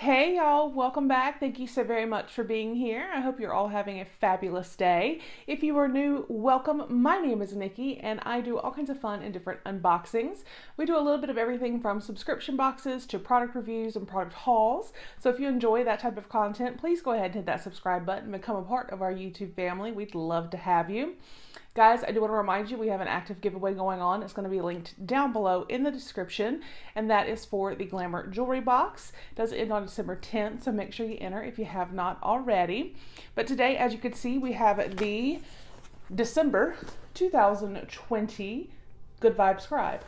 Hey y'all, welcome back. Thank you so very much for being here. I hope you're all having a fabulous day. If you are new, welcome. My name is Nikki and I do all kinds of fun and different unboxings. We do a little bit of everything from subscription boxes to product reviews and product hauls. So if you enjoy that type of content, please go ahead and hit that subscribe button and become a part of our YouTube family. We'd love to have you. Guys, I do want to remind you we have an active giveaway going on. It's going to be linked down below in the description, and that is for the Glamour Jewelry Box. It does end on December 10th, so make sure you enter if you have not already. But today, as you can see, we have the December 2020 Good Vibe Scribe.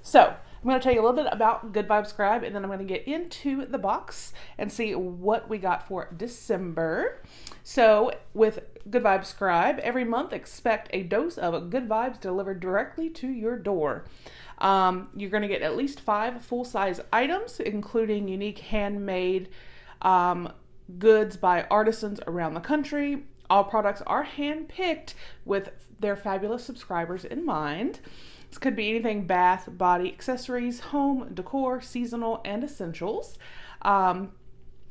So, I'm going to tell you a little bit about Good Vibe Scribe, and then I'm going to get into the box and see what we got for December. So, with Good Vibe Scribe, every month expect a dose of good vibes delivered directly to your door. You're going to get at least 5 full-size items, including unique handmade goods by artisans around the country. All products are hand-picked with their fabulous subscribers in mind. This could be anything bath, body, accessories, home, decor, seasonal, and essentials.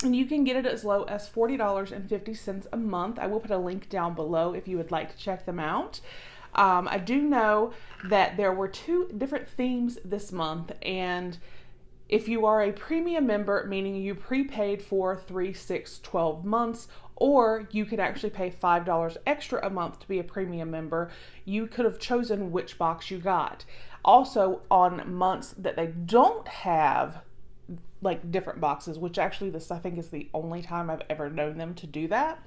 And you can get it as low as $40.50 a month. I will put a link down below if you would like to check them out. I do know that there were 2 different themes this month, and if you are a premium member, meaning you prepaid for 3, 6, 12 months, or you could actually pay $5 extra a month to be a premium member, you could have chosen which box you got. Also, on months that they don't have like different boxes, which actually this I think is the only time I've ever known them to do that,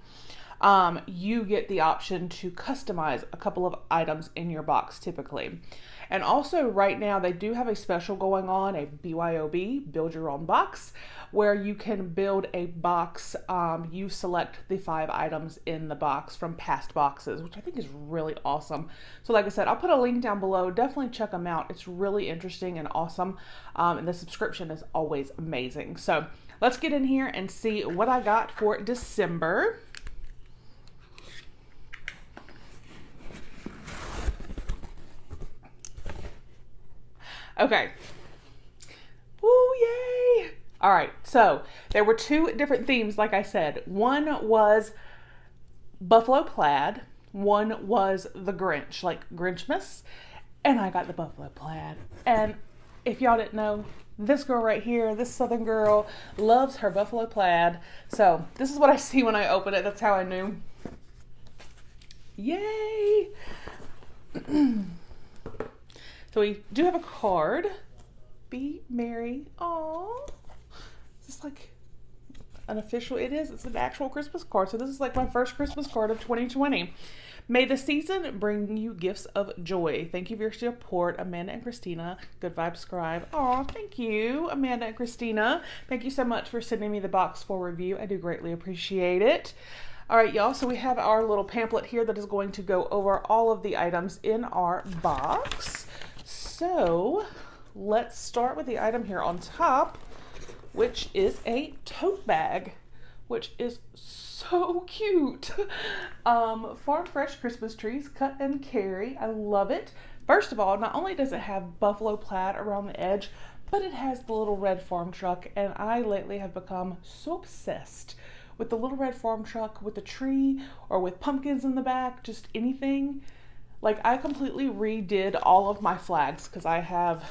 you get the option to customize a couple of items in your box typically. And also right now they do have a special going on, a BYOB, build your own box, where you can build a box. You select the 5 items in the box from past boxes, which I think is really awesome. So like I said, I'll put a link down below. Definitely check them out. It's really interesting and awesome. And the subscription is always amazing. So let's get in here and see what I got for December. Okay. Woo, yay! All right, so there were 2 different themes, like I said. One was buffalo plaid. One was the Grinch, like Grinchmas. And I got the buffalo plaid. And if y'all didn't know, this girl right here, this Southern girl, loves her buffalo plaid. So this is what I see when I open it. That's how I knew. Yay! So we do have a card. Be merry. Aww. Is this like an official? It is. It's an actual Christmas card. So this is like my first Christmas card of 2020. May the season bring you gifts of joy. Thank you for your support, Amanda and Christina. Good Vibe Scribe. Aw, thank you, Amanda and Christina. Thank you so much for sending me the box for review. I do greatly appreciate it. All right, y'all, so we have our little pamphlet here that is going to go over all of the items in our box. So let's start with the item here on top, which is a tote bag, which is so cute. Farm fresh Christmas trees, cut and carry. I love it. First of all, not only does it have buffalo plaid around the edge, but it has the little red farm truck, and I lately have become so obsessed with the little red farm truck with the tree or with pumpkins in the back, just anything. Like, I completely redid all of my flags because I have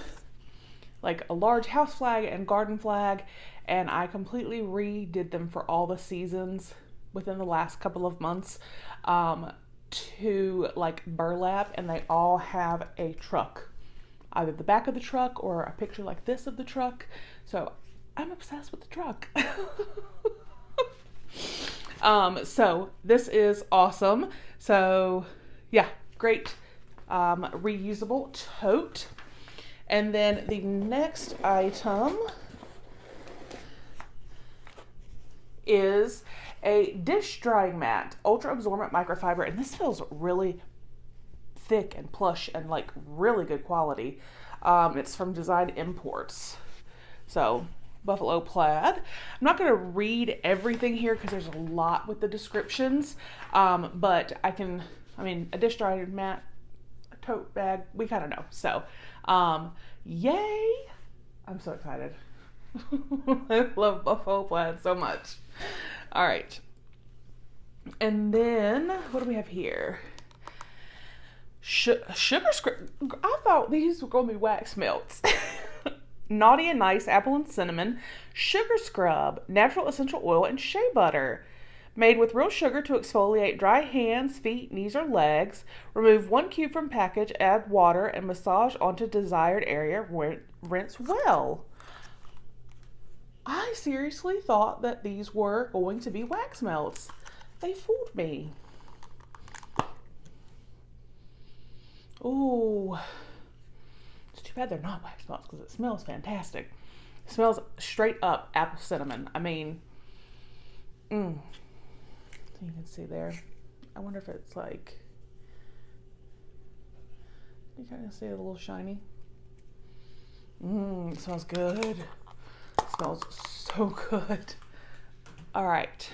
like a large house flag and garden flag, and I completely redid them for all the seasons within the last couple of months to like burlap, and they all have a truck, either the back of the truck or a picture like this of the truck. So I'm obsessed with the truck. So this is awesome. So yeah, great reusable tote. And then the next item is a dish drying mat, ultra absorbent microfiber, and this feels really thick and plush and like really good quality. It's from Design Imports. So buffalo plaid. I'm not going to read everything here because there's a lot with the descriptions, but a dish drying mat, a tote bag, we kind of know. So yay, I'm so excited. I love buffalo plaid so much. All right. And then, what do we have here? Sugar scrub. I thought these were going to be wax melts. Naughty and Nice apple and cinnamon, sugar scrub, natural essential oil, and shea butter. Made with real sugar to exfoliate dry hands, feet, knees, or legs. Remove 1 cube from package, add water, and massage onto desired area. Rinse well. I seriously thought that these were going to be wax melts. They fooled me. Ooh. It's too bad they're not wax melts because it smells fantastic. It smells straight up apple cinnamon. I mean, you can see there. I wonder if it's like, you kind of see it a little shiny. It smells good. It smells so good. All right.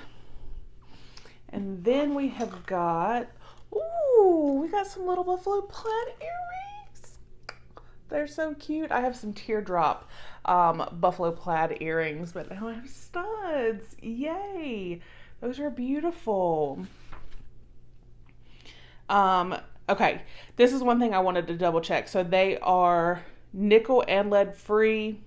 And then we have got, we got some little buffalo plaid earrings. They're so cute. I have some teardrop buffalo plaid earrings, but now I have studs. Yay. Those are beautiful. Okay. This is one thing I wanted to double check. So they are nickel and lead free.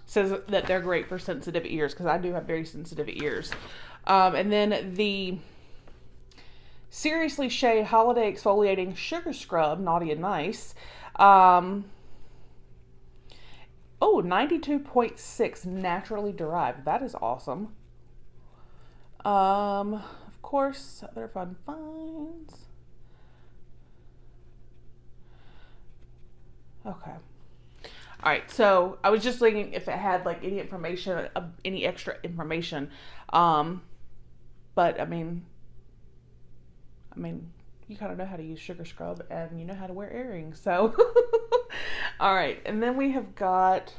Says that they're great for sensitive ears because I do have very sensitive ears. And then the Seriously Shea Holiday Exfoliating Sugar Scrub, Naughty and Nice. 92.6 naturally derived. That is awesome. Of course, other fun finds. Okay. All right, so I was just thinking if it had like any information, any extra information, but I mean, you kind of know how to use sugar scrub and you know how to wear earrings, so. All right, and then we have got,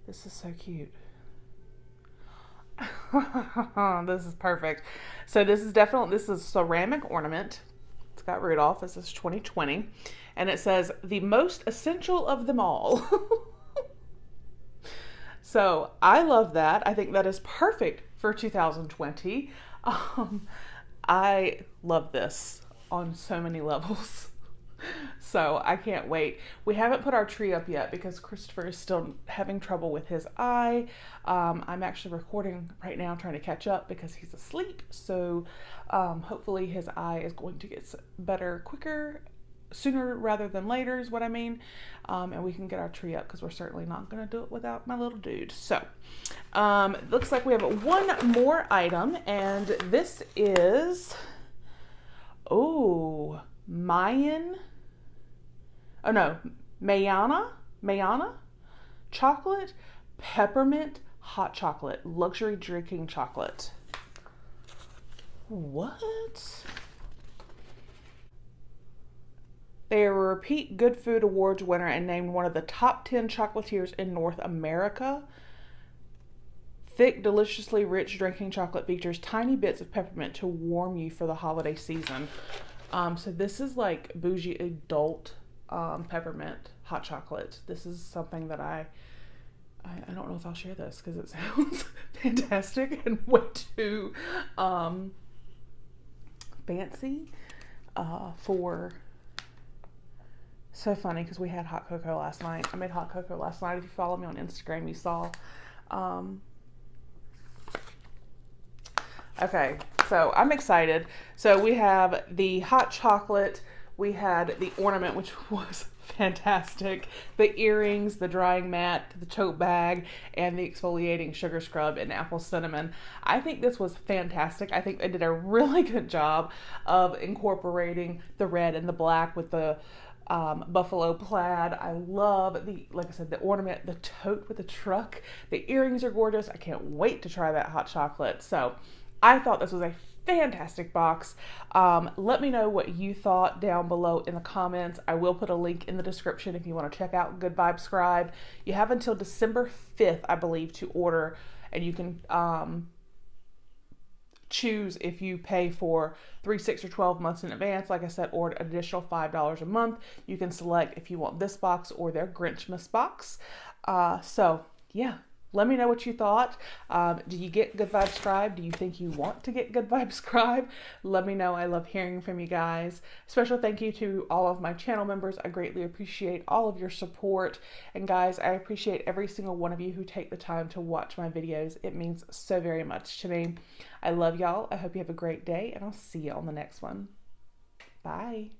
this is so cute. This is perfect. So this is ceramic ornament. It's got Rudolph. This is 2020. And it says, the most essential of them all. So I love that. I think that is perfect for 2020. I love this on so many levels. So I can't wait. We haven't put our tree up yet because Christopher is still having trouble with his eye. I'm actually recording right now trying to catch up because he's asleep. So hopefully his eye is going to get better quicker, sooner rather than later is what I mean. And we can get our tree up because we're certainly not going to do it without my little dude. So it looks like we have one more item, and this is, Mayana chocolate, peppermint hot chocolate, luxury drinking chocolate. What? They are a repeat Good Food Awards winner and named one of the top 10 chocolatiers in North America. Thick, deliciously rich drinking chocolate features tiny bits of peppermint to warm you for the holiday season. So this is like bougie adult peppermint hot chocolate. This is something that I don't know if I'll share this because it sounds fantastic and way too fancy for. So funny because we had hot cocoa last night. I made hot cocoa last night. If you follow me on Instagram, you saw. Okay, so I'm excited. So we have the hot chocolate. We had the ornament, which was fantastic. The earrings, the drying mat, the tote bag, and the exfoliating sugar scrub and apple cinnamon. I think this was fantastic. I think they did a really good job of incorporating the red and the black with the buffalo plaid. I love like I said, the ornament, the tote with the truck. The earrings are gorgeous. I can't wait to try that hot chocolate. So I thought this was a fantastic box. Let me know what you thought down below in the comments. I will put a link in the description if you want to check out Good Vibe Scribe. You have until December 5th, I believe, to order, and you can choose if you pay for 3, 6, or 12 months in advance, like I said, or an additional $5 a month. You can select if you want this box or their Grinchmas box. So yeah, let me know what you thought. Do you get Good Vibe Scribe? Do you think you want to get Good Vibe Scribe? Let me know. I love hearing from you guys. Special thank you to all of my channel members. I greatly appreciate all of your support. And guys, I appreciate every single one of you who take the time to watch my videos. It means so very much to me. I love y'all. I hope you have a great day, and I'll see you on the next one. Bye.